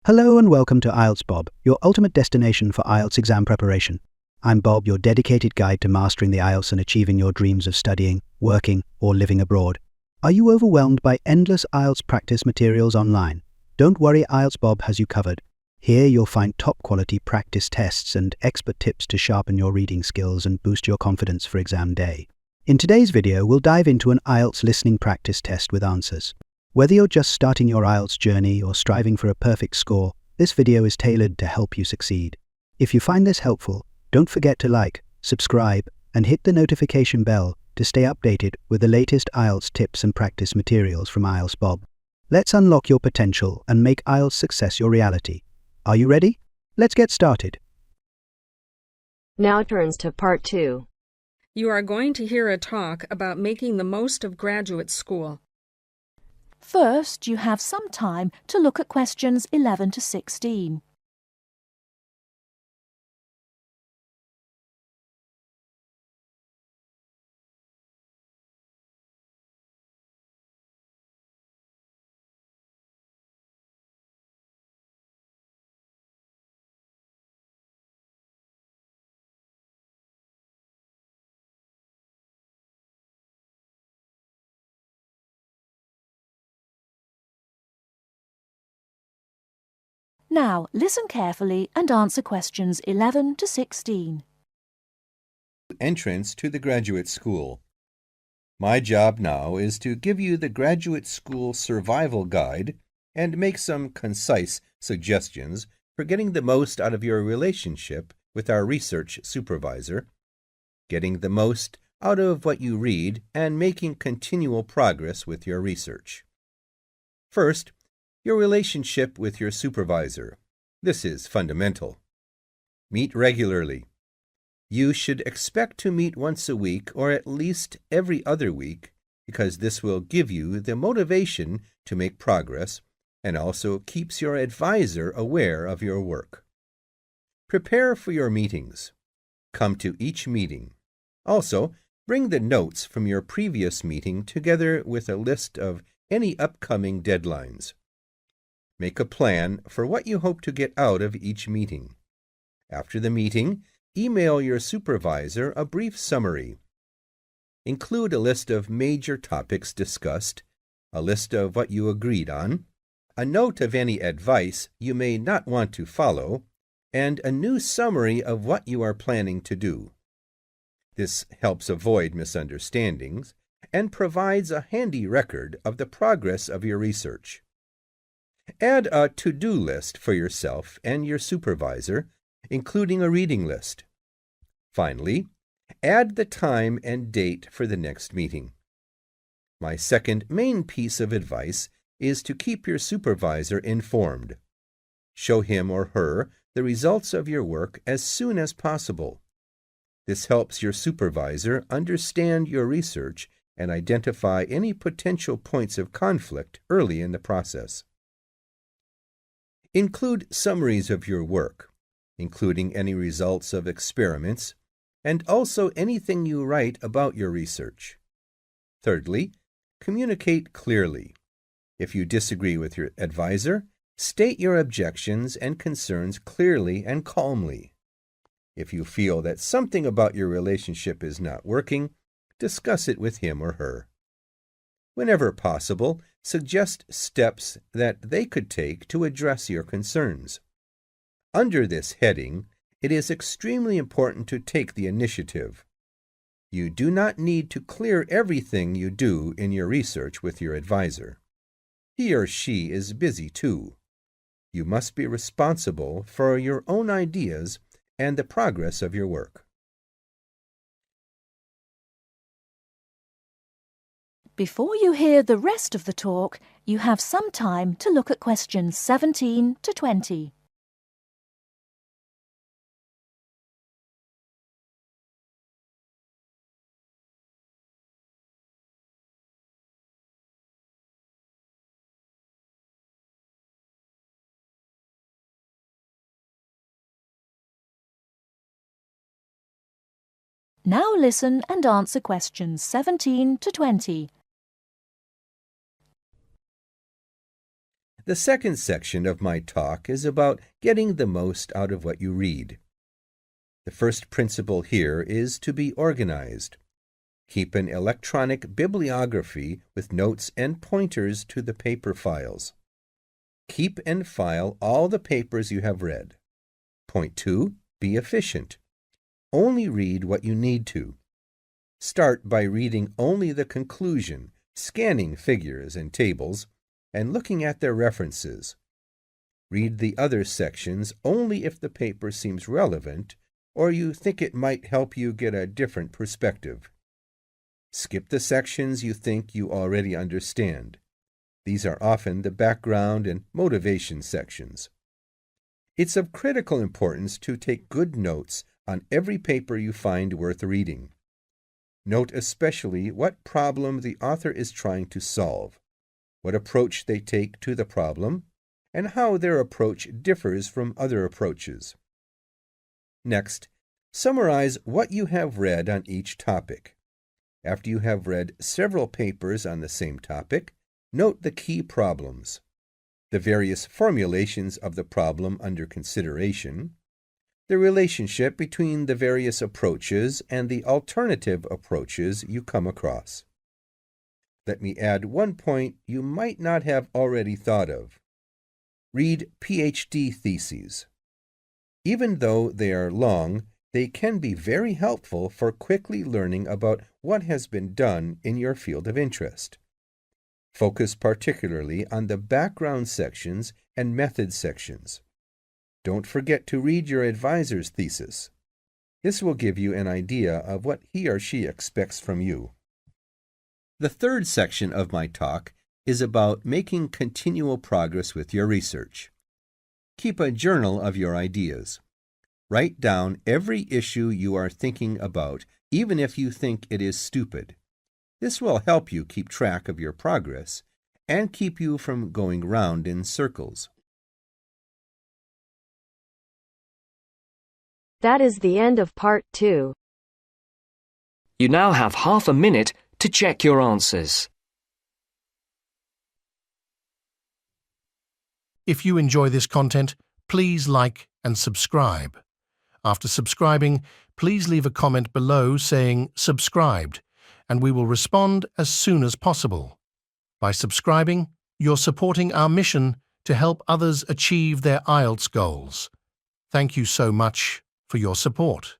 Hello and welcome to IELTS Bob, your ultimate destination for IELTS exam preparation. I'm Bob, your dedicated guide to mastering the IELTS and achieving your dreams of studying, working, or living abroad. Are you overwhelmed by endless IELTS practice materials online? Don't worry, IELTS Bob has you covered. Here you'll find top-quality practice tests and expert tips to sharpen your reading skills and boost your confidence for exam day. In today's video, we'll dive into an IELTS listening practice test with answers. Whether you're just starting your IELTS journey or striving for a perfect score, this video is tailored to help you succeed. If you find this helpful, don't forget to like, subscribe, and hit the notification bell to stay updated with the latest IELTS tips and practice materials from IELTS Bob. Let's unlock your potential and make IELTS success your reality. Are you ready? Let's get started. Now turns to part 2. You are going to hear a talk about making the most of graduate school. First, you have some time to look at questions 11 to 16. Now, listen carefully and answer questions 11 to 16. Entrance to the graduate school. My job now is to give you the graduate school survival guide and make some concise suggestions for getting the most out of your relationship with our research supervisor, getting the most out of what you read, and making continual progress with your research. First, your relationship with your supervisor. This is fundamental. Meet regularly. You should expect to meet once a week or at least every other week because this will give you the motivation to make progress and also keeps your advisor aware of your work. Prepare for your meetings. Come to each meeting. Also, bring the notes from your previous meeting together with a list of any upcoming deadlines. Make a plan for what you hope to get out of each meeting. After the meeting, email your supervisor a brief summary. Include a list of major topics discussed, a list of what you agreed on, a note of any advice you may not want to follow, and a new summary of what you are planning to do. This helps avoid misunderstandings and provides a handy record of the progress of your research. Add a to-do list for yourself and your supervisor, including a reading list. Finally, add the time and date for the next meeting. My second main piece of advice is to keep your supervisor informed. Show him or her the results of your work as soon as possible. This helps your supervisor understand your research and identify any potential points of conflict early in the process. Include summaries of your work, including any results of experiments, and also anything you write about your research. Thirdly, communicate clearly. If you disagree with your advisor, state your objections and concerns clearly and calmly. If you feel that something about your relationship is not working, discuss it with him or her. Whenever possible, suggest steps that they could take to address your concerns. Under this heading, it is extremely important to take the initiative. You do not need to clear everything you do in your research with your advisor. He or she is busy too. You must be responsible for your own ideas and the progress of your work. Before you hear the rest of the talk, you have some time to look at questions 17 to 20. Now listen and answer questions 17 to 20. The second section of my talk is about getting the most out of what you read. The first principle here is to be organized. Keep an electronic bibliography with notes and pointers to the paper files. Keep and file all the papers you have read. Point 2. Be efficient. Only read what you need to. Start by reading only the conclusion, scanning figures and tables, and looking at their references. Read the other sections only if the paper seems relevant or you think it might help you get a different perspective. Skip the sections you think you already understand. These are often the background and motivation sections. It's of critical importance to take good notes on every paper you find worth reading. Note especially what problem the author is trying to solve, what approach they take to the problem, and how their approach differs from other approaches. Next, summarize what you have read on each topic. After you have read several papers on the same topic, note the key problems, the various formulations of the problem under consideration, the relationship between the various approaches and the alternative approaches you come across. Let me add one point you might not have already thought of. Read PhD theses. Even though they are long, they can be very helpful for quickly learning about what has been done in your field of interest. Focus particularly on the background sections and method sections. Don't forget to read your advisor's thesis. This will give you an idea of what he or she expects from you. The third section of my talk is about making continual progress with your research. Keep a journal of your ideas. Write down every issue you are thinking about, even if you think it is stupid. This will help you keep track of your progress and keep you from going round in circles. That is the end of part 2. You now have half a minute to check your answers. If you enjoy this content, please like and subscribe. After subscribing, please leave a comment below saying subscribed, and we will respond as soon as possible. By subscribing, you're supporting our mission to help others achieve their IELTS goals. Thank you so much for your support.